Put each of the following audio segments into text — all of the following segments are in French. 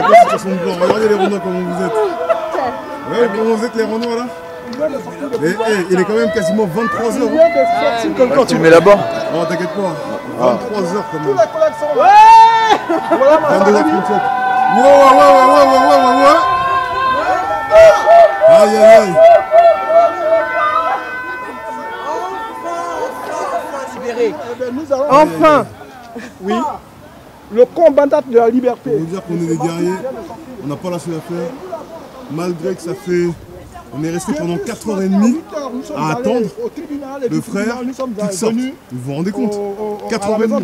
pas cette façon de blanc. Regardez les Renois comment vous êtes. Ouais, comment vous êtes les Renois là. Il est quand même quasiment 23h. Quand tu le mets là-bas. Oh, t'inquiète pas. 23h quand même. Ouais. 22h37. Ouais. Aïe, aïe, aïe. Enfin. Oui. Le combattant de la liberté. Pour vous dire qu'on est des guerriers, on n'a pas lâché l'affaire. Malgré que ça fait... On est resté pendant 4h30 à attendre le frère qui sorte. Vous vous rendez compte? 4h30.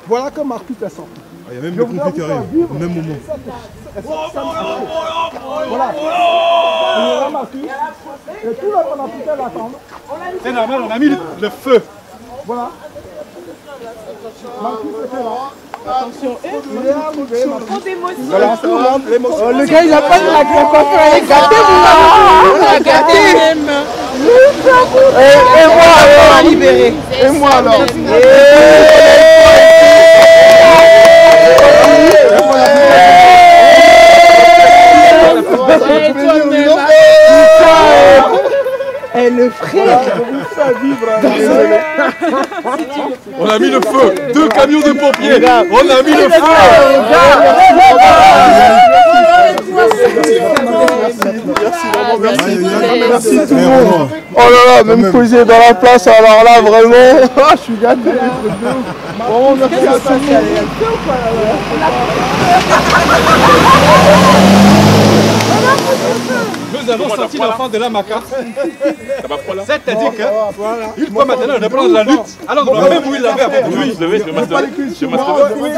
Voilà que Marcus est sorti. Il y a même le pompier qui arrive, au même moment. Voilà. Marcus. Et tout le monde a pu l'attendre. C'est normal, on a mis le feu. Voilà. Marcus était là. Attention, Trop d'émotion. Voilà, tout le monde, l'émotion. Le gars, il a pas de la coiffure, il est gâté, on l'a gâté. Et moi alors, libéré. Et moi alors. Et le frère. On a mis le feu. 2 camions de pompiers. On a mis le feu. Merci tout le monde. Oh là là, même posé dans la place, alors là vraiment, je suis gâté. Bon, merci à tout le monde. Nous avons sorti l'enfant de la macaque. C'est-à-dire qu'une fois maintenant, on reprend la lutte. Alors, même où il l'avait avant. Oui, je devais.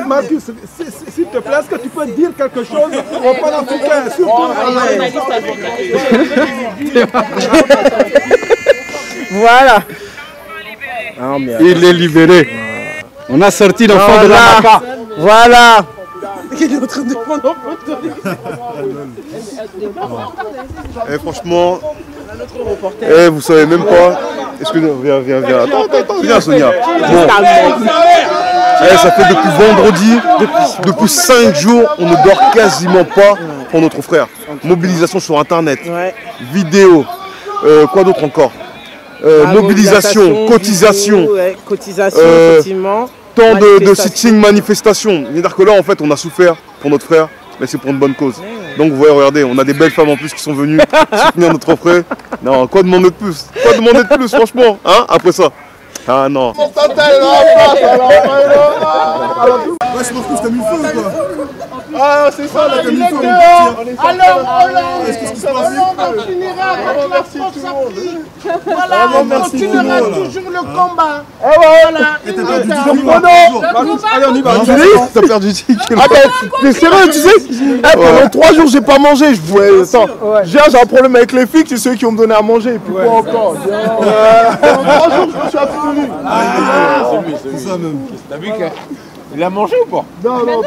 Marcus, s'il te plaît, est-ce que tu peux dire quelque chose au panafricain? Voilà. Il est libéré. On a sorti l'enfant de la macaque. Voilà. Il est en train de prendre en photo. Franchement, vous savez même pas. Excusez-moi, viens. Attends, viens Sonia. Bon. Ça fait depuis vendredi, depuis 5 jours, on ne dort quasiment pas pour notre frère. Mobilisation sur internet, vidéo, quoi d'autre encore, mobilisation, cotisation, effectivement. Tant de sitting, manifestations. C'est-à-dire que là, en fait, on a souffert pour notre frère, mais c'est pour une bonne cause. Donc, vous voyez, regardez, on a des belles femmes en plus qui sont venues soutenir notre frère. Non, quoi demander de plus? Quoi demander de plus, franchement, hein, après ça? Ah non. Ouais, c'est Marcus, t'as mis le feu ou quoi? Ah, c'est ça, t'as mis le feu, on Alors, Est-ce que ce qui se passe? on finira avec la force affiche. Voilà, on continuera toujours le combat. Voilà. Et t'as perdu 10 Allez, on y va. T'as perdu 10 kilos. T'es sérieux, tu sais? Pendant 3 jours, j'ai pas mangé. Je pouvais. J'ai un problème avec les filles, c'est ceux qui ont me donné à manger. Et puis quoi encore? Pendant 3 jours, je me suis abstenu. C'est ça même. T'as vu qu'il a mangé ou pas? Non,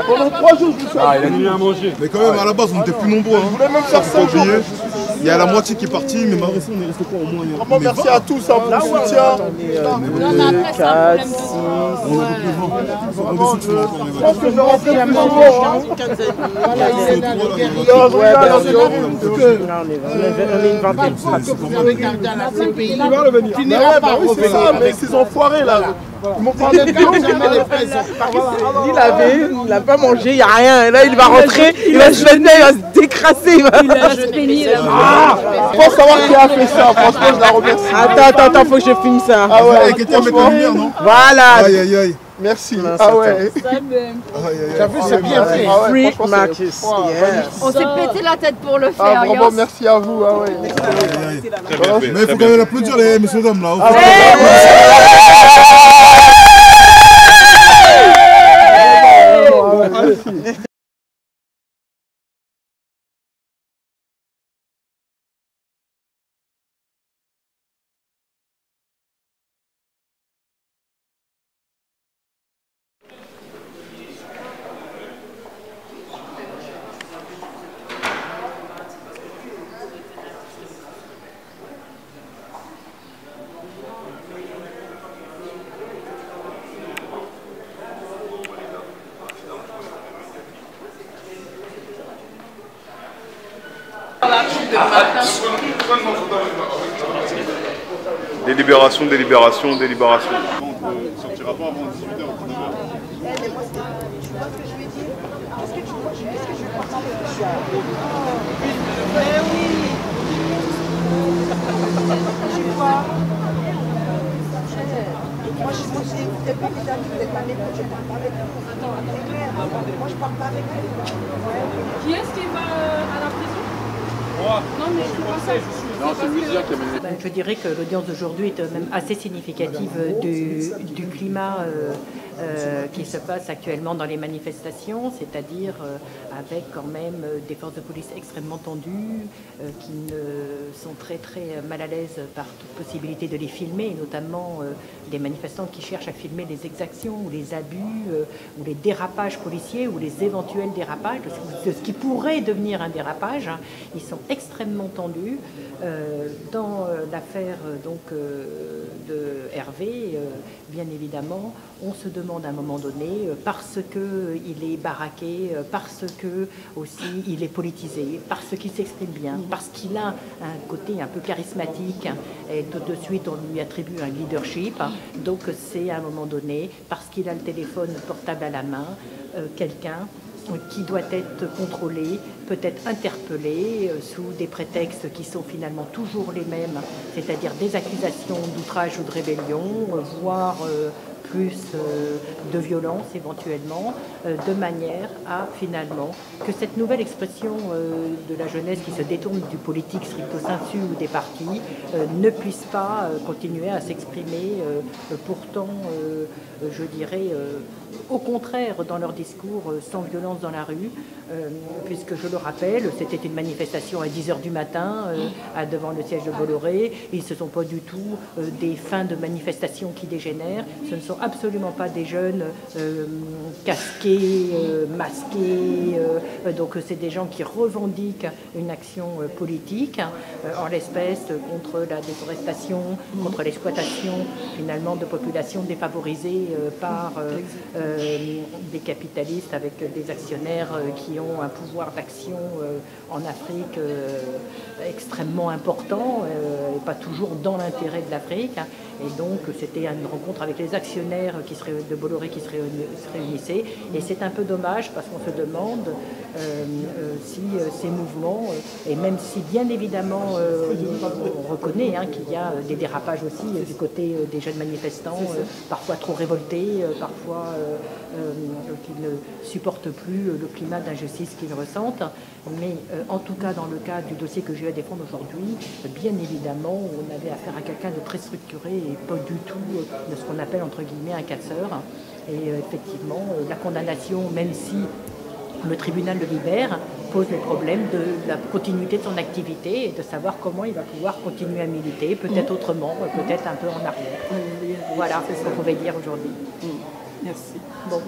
pendant 3 jours, je me suis abstenu. Il a mis à manger. Mais quand même, à la base, on était plus nombreux. Je voulais même faire Faut pas 5 jours. oublier. Il y a la moitié qui est partie, mais malgré ça, on est resté quoi au moins? Vraiment, merci à tous pour le soutien. Je pense que je vais rentrer plus souvent. On est une vingtaine. C'est ça, mais ces enfoirés là. Ils m'ont parlé de Il n'a pas mangé, il n'y a rien. Et là, il va rentrer, il va se jeter, il va se décrasser. Il va se peigner là. Pour savoir qui a fait ça, franchement, je la remercie. Attends, faut que je filme ça. Ah ouais, Quelqu'un met la lumière, non? Voilà. Aïe, aïe, aïe. merci. Ah ouais. T'as vu, c'est bien fait. Free Marcus. On s'est pété la tête pour le Ah, faire, vraiment, Yos. merci à vous. Ah ouais. Mais il faut quand même applaudir les messieurs dames là. Délibération, délibération, délibération. On ne sortira pas avant 18h ou 19h. Moi, je n'écoutais pas mes amis, vous êtes pas mes potes, je parle pas avec vous. Moi, je parle pas avec vous. Qui est-ce qui va à la prison? Moi, Non, mais je pas ça. Non, c'est Louisia qui a mené. Je dirais que l'audience d'aujourd'hui est même assez significative du climat qui se passe actuellement dans les manifestations, c'est-à-dire avec quand même des forces de police extrêmement tendues, qui sont très mal à l'aise par toute possibilité de les filmer, et notamment des manifestants qui cherchent à filmer les exactions ou les abus ou les dérapages policiers ou les éventuels dérapages, de ce qui pourrait devenir un dérapage. Ils sont extrêmement tendus. Dans l'affaire de Hervé, bien évidemment, on se demande à un moment donné, parce qu'il est baraqué, parce que aussi il est politisé, parce qu'il s'exprime bien, parce qu'il a un côté un peu charismatique, et tout de suite on lui attribue un leadership. Donc c'est à un moment donné, parce qu'il a le téléphone portable à la main, quelqu'un qui doit être contrôlé, peut-être interpellé sous des prétextes qui sont finalement toujours les mêmes, c'est-à-dire des accusations d'outrage ou de rébellion, voire plus de violence éventuellement, de manière à finalement que cette nouvelle expression de la jeunesse qui se détourne du politique stricto sensu ou des partis ne puisse pas continuer à s'exprimer, pourtant je dirais au contraire dans leur discours sans violence dans la rue, puisque je le rappelle, c'était une manifestation à 10h du matin devant le siège de Bolloré, et ce ne sont pas du tout des fins de manifestation qui dégénèrent, ce ne sont absolument pas des jeunes casqués, masqués, donc c'est des gens qui revendiquent une action politique, en l'espèce contre la déforestation, contre l'exploitation finalement de populations défavorisées par des capitalistes avec des actionnaires qui ont un pouvoir d'action en Afrique extrêmement important, et pas toujours dans l'intérêt de l'Afrique. Et donc c'était une rencontre avec les actionnaires de Bolloré qui se réunissaient. Et c'est un peu dommage parce qu'on se demande si ces mouvements, et même si bien évidemment on reconnaît qu'il y a des dérapages aussi du côté des jeunes manifestants, parfois trop révoltés, parfois qui ne supportent plus le climat d'injustice qu'ils ressentent. Mais en tout cas, dans le cas du dossier que j'ai à défendre aujourd'hui, bien évidemment, on avait affaire à quelqu'un de très structuré et pas du tout de ce qu'on appelle entre guillemets un casseur. Et effectivement, la condamnation, même si le tribunal le libère, pose le problème de la continuité de son activité et de savoir comment il va pouvoir continuer à militer, peut-être autrement, peut-être un peu en arrière. Voilà ce qu'on pouvait dire aujourd'hui. Merci. Bon.